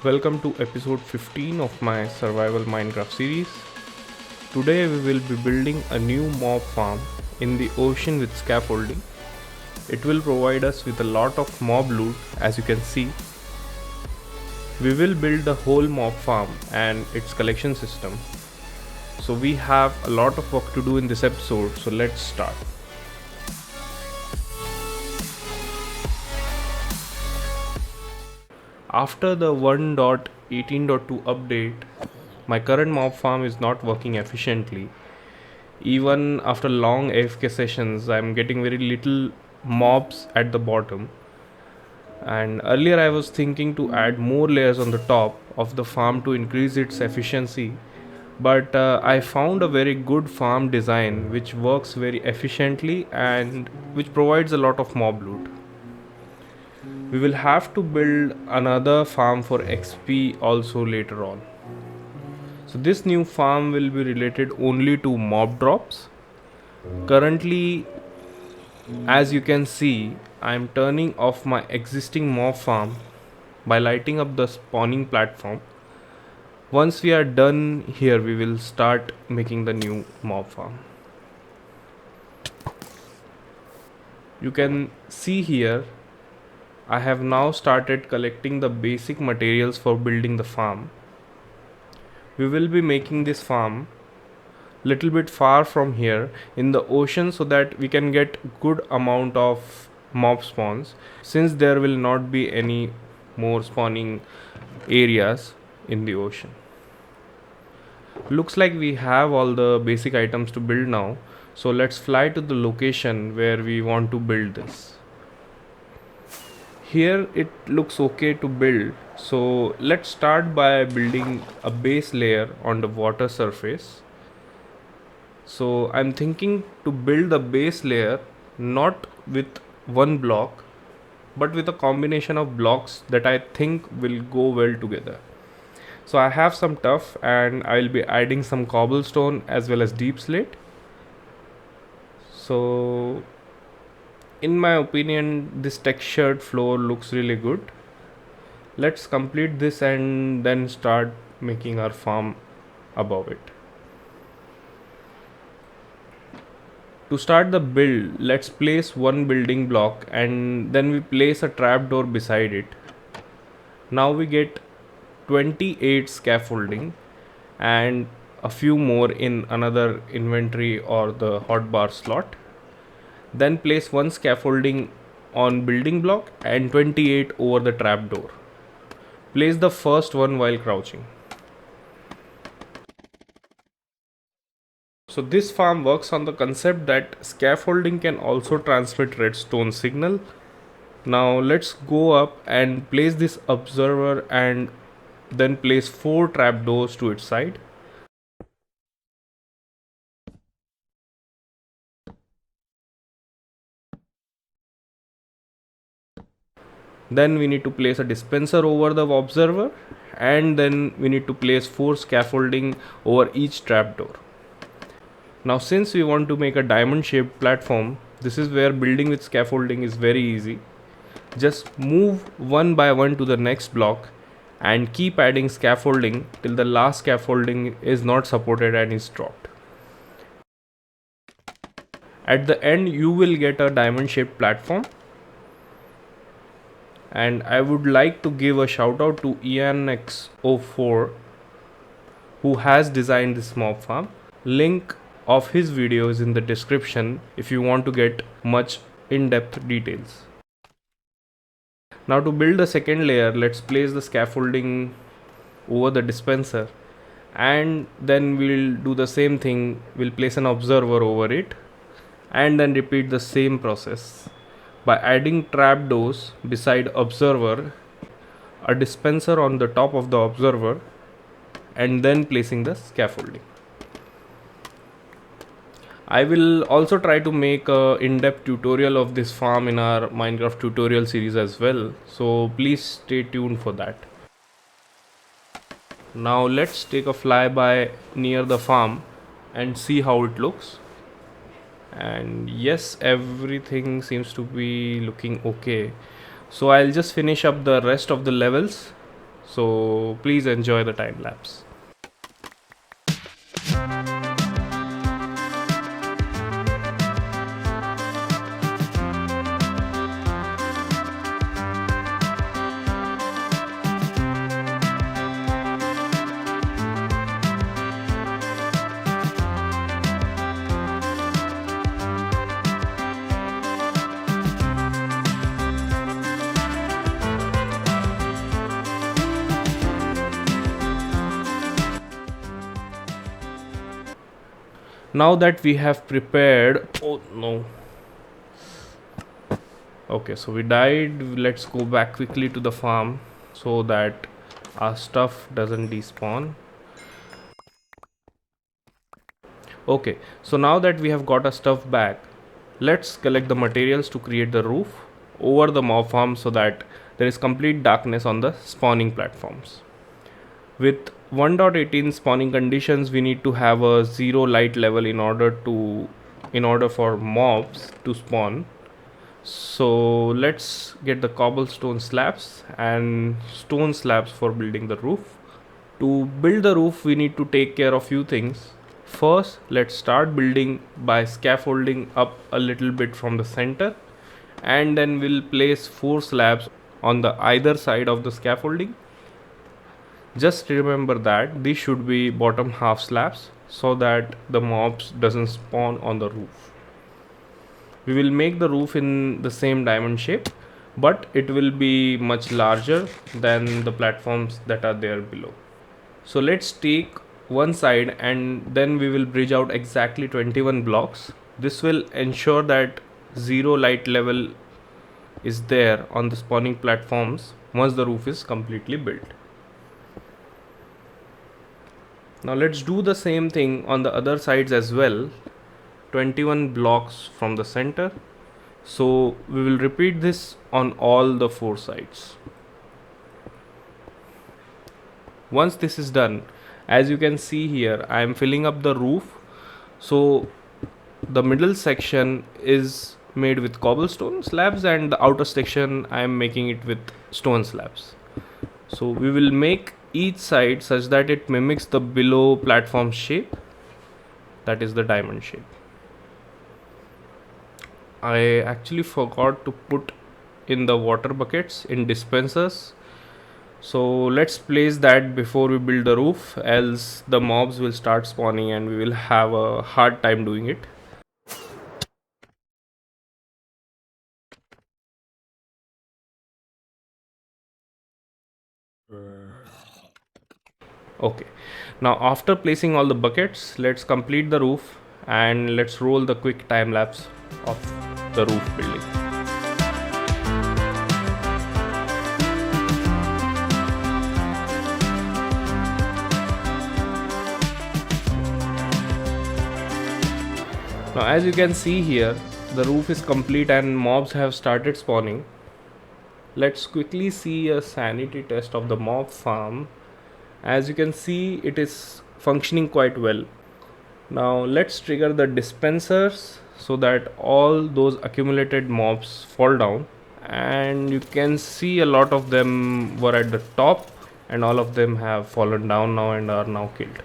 Welcome to episode 15 of my survival Minecraft series. Today we will be building a new mob farm in the ocean with scaffolding. It will provide us with a lot of mob loot, as you can see. We will build the whole mob farm and its collection system. So we have a lot of work to do in this episode, so let's start. After the 1.18.2 update, my current mob farm is not working efficiently. Even after long AFK sessions, I'm getting very little mobs at the bottom. And earlier I was thinking to add more layers on the top of the farm to increase its efficiency. But I found a very good farm design which works very efficiently and which provides a lot of mob loot. We will have to build another farm for XP also later on. So this new farm will be related only to mob drops. Currently, as you can see, I am turning off my existing mob farm by lighting up the spawning platform. Once we are done here, we will start making the new mob farm. You can see here I have now started collecting the basic materials for building the farm. We will be making this farm little bit far from here in the ocean so that we can get good amount of mob spawns, since there will not be any more spawning areas in the ocean. Looks like we have all the basic items to build now, so let's fly to the location where we want to build this. Here it looks okay to build, so let's start by building a base layer on the water surface. So I'm thinking to build the base layer not with one block but with a combination of blocks that I think will go well together. So I have some tuff and I'll be adding some cobblestone as well as deep slate. So in my opinion, this textured floor looks really good. Let's complete this and then start making our farm above it. To start the build, let's place one building block and then we place a trapdoor beside it. Now we get 28 scaffolding and a few more in another inventory or the hotbar slot. Then place one scaffolding on building block and 28 over the trapdoor. Place the first one while crouching. So this farm works on the concept that scaffolding can also transmit redstone signal. Now let's go up and place this observer and then place 4 trapdoors to its side. Then we need to place a dispenser over the observer and then we need to place 4 scaffolding over each trapdoor. Now since we want to make a diamond shaped platform, this is where building with scaffolding is very easy. Just move one by one to the next block and keep adding scaffolding till the last scaffolding is not supported and is dropped. At the end you will get a diamond shaped platform. And I would like to give a shout out to ianxofour who has designed this mob farm. Link of his video is in the description if you want to get much in-depth details. Now to build the second layer, let's place the scaffolding over the dispenser and then we'll do the same thing. We'll place an observer over it and then repeat the same process by adding trapdoors beside observer, a dispenser on the top of the observer, and then placing the scaffolding. I will also try to make a in-depth tutorial of this farm in our Minecraft tutorial series as well, so please stay tuned for that. Now let's take a flyby near the farm and see how it looks. And yes, everything seems to be looking okay, so I'll just finish up the rest of the levels So please enjoy the time lapse. Now that we have prepared, oh no. Okay, so we died. Let's go back quickly to the farm so that our stuff doesn't despawn. Okay, so now that we have got our stuff back, let's collect the materials to create the roof over the mob farm so that there is complete darkness on the spawning platforms. With 1.18 spawning conditions, we need to have a 0 light level in order for mobs to spawn. So let's get the cobblestone slabs and stone slabs for building the roof. To build the roof, we need to take care of few things. First, let's start building by scaffolding up a little bit from the center, and then we'll place 4 slabs on the either side of the scaffolding. Just remember that these should be bottom half slabs so that the mobs doesn't spawn on the roof. We will make the roof in the same diamond shape, but it will be much larger than the platforms that are there below. So let's take one side and then we will bridge out exactly 21 blocks. This will ensure that 0 light level is there on the spawning platforms once the roof is completely built. Now let's do the same thing on the other sides as well. 21 blocks from the center. So we will repeat this on all the 4 sides. Once this is done, as you can see here, I am filling up the roof. So the middle section is made with cobblestone slabs and the outer section I am making it with stone slabs. So we will make each side such that it mimics the below platform shape, that is the diamond shape. I actually forgot to put in the water buckets in dispensers, so let's place that before we build the roof, else the mobs will start spawning and we will have a hard time doing it. Okay, now after placing all the buckets, let's complete the roof and let's roll the quick time lapse of the roof building. Now as you can see here, the roof is complete and mobs have started spawning. Let's quickly see a sanity test of the mob farm. As you can see, it is functioning quite well. Now let's trigger the dispensers so that all those accumulated mobs fall down, and you can see a lot of them were at the top and all of them have fallen down now and are now killed.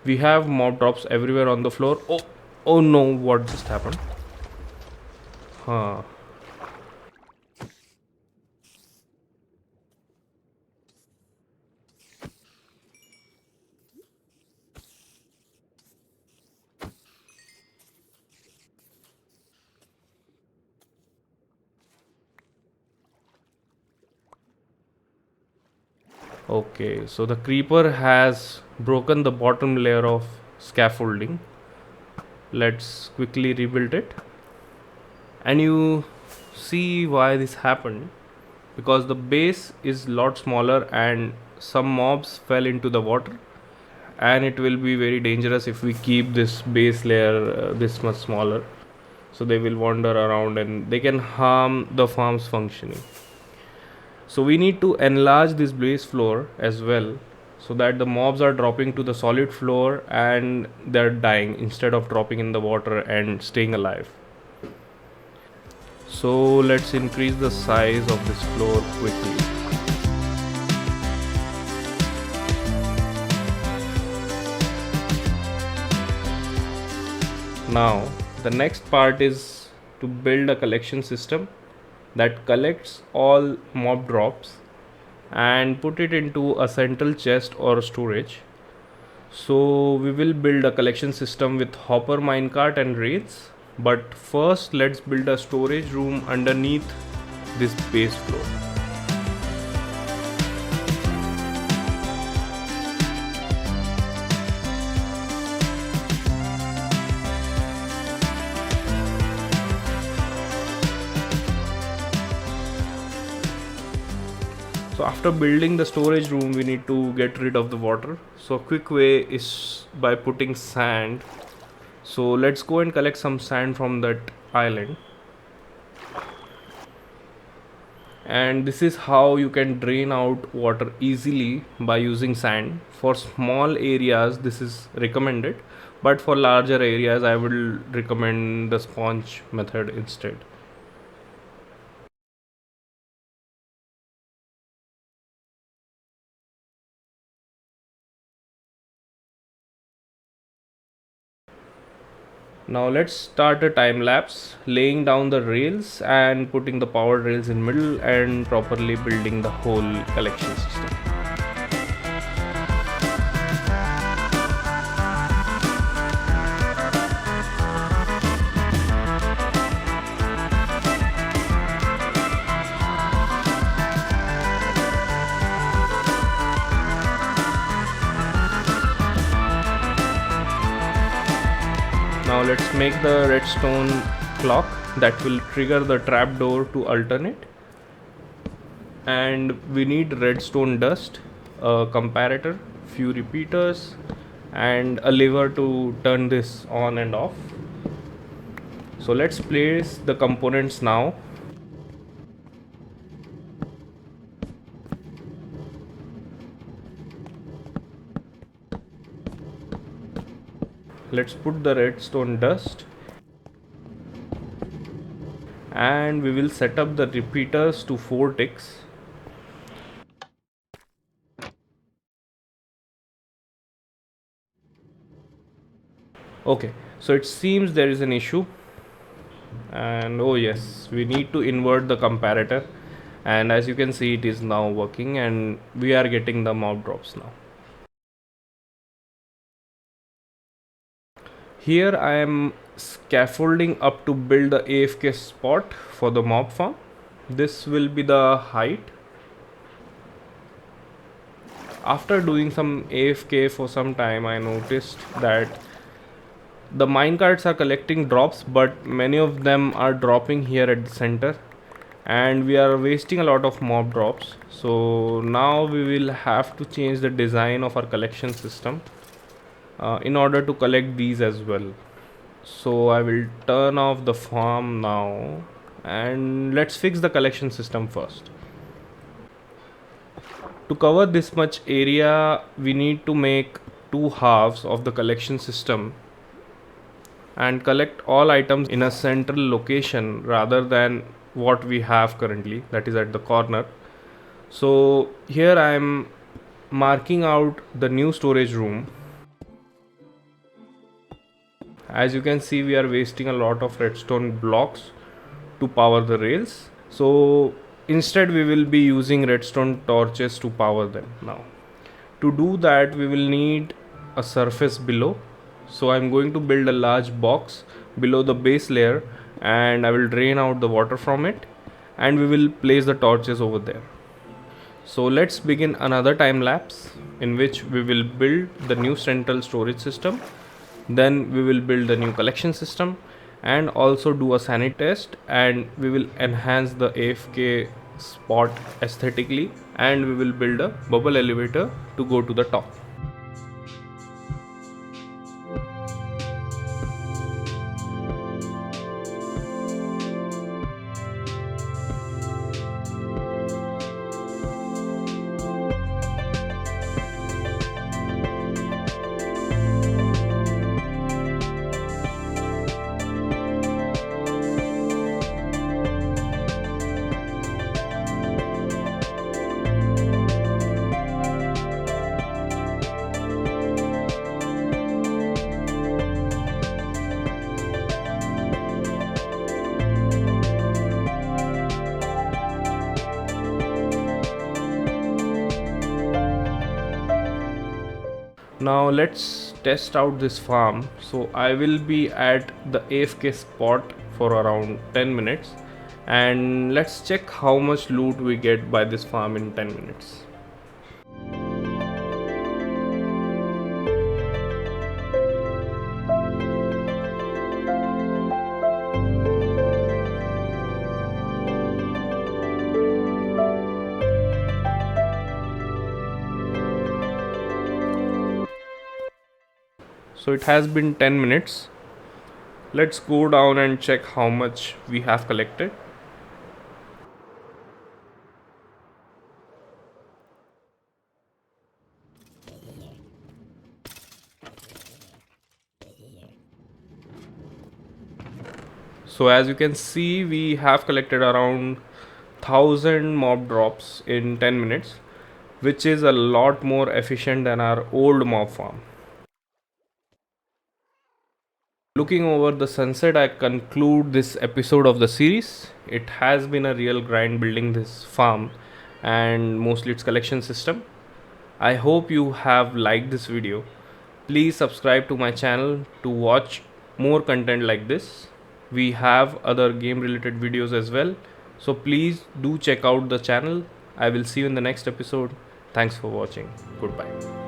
We have mob drops everywhere on the floor. Oh no, what just happened? Okay, so the creeper has broken the bottom layer of scaffolding. Let's quickly rebuild it. And you see why this happened, because the base is lot smaller and some mobs fell into the water, and it will be very dangerous if we keep this base layer this much smaller. So they will wander around and they can harm the farm's functioning. So we need to enlarge this base floor as well, so that the mobs are dropping to the solid floor and they're dying instead of dropping in the water and staying alive. So let's increase the size of this floor quickly. Now the next part is to build a collection system that collects all mob drops and put it into a central chest or storage. So we will build a collection system with hopper, minecart and rails, but first let's build a storage room underneath this base floor. So after building the storage room, we need to get rid of the water. So a quick way is by putting sand. So let's go and collect some sand from that island. And this is how you can drain out water easily by using sand. For small areas this is recommended, but for larger areas I will recommend the sponge method instead. Now let's start a time lapse, laying down the rails and putting the power rails in middle and properly building the whole collection system. Now let's make the redstone clock that will trigger the trapdoor to alternate. And we need redstone dust, a comparator, few repeaters and a lever to turn this on and off. So let's place the components now. Let's put the redstone dust and we will set up the repeaters to 4 ticks. Okay, so it seems there is an issue, and oh yes, we need to invert the comparator, and as you can see it is now working and we are getting the mob drops now. Here I am scaffolding up to build the Afk spot for the mob farm. This will be the height. After doing some AFK for some time, I noticed that the minecarts are collecting drops, but many of them are dropping here at the center and we are wasting a lot of mob drops. So now we will have to change the design of our collection system in order to collect these as well. So I will turn off the farm now and let's fix the collection system first. To cover this much area, we need to make 2 halves of the collection system and collect all items in a central location rather than what we have currently, that is at the corner. So here I am marking out the new storage room. As you can see, we are wasting a lot of redstone blocks to power the rails. So instead we will be using redstone torches to power them now. To do that we will need a surface below. So I'm going to build a large box below the base layer and I will drain out the water from it and we will place the torches over there. So let's begin another time lapse in which we will build the new central storage system. Then we will build the new collection system and also do a sanity test, and we will enhance the Afk spot aesthetically and we will build a bubble elevator to go to the top. Now let's test out this farm. So I will be at the AFK spot for around 10 minutes, and let's check how much loot we get by this farm in 10 minutes. So it has been 10 minutes. Let's go down and check how much we have collected. So as you can see, we have collected around 1000 mob drops in 10 minutes, which is a lot more efficient than our old mob farm. Looking over the sunset, I conclude this episode of the series. It has been a real grind building this farm and mostly its collection system. I hope you have liked this video. Please subscribe to my channel to watch more content like this. We have other game related videos as well. So please do check out the channel. I will see you in the next episode. Thanks for watching. Goodbye.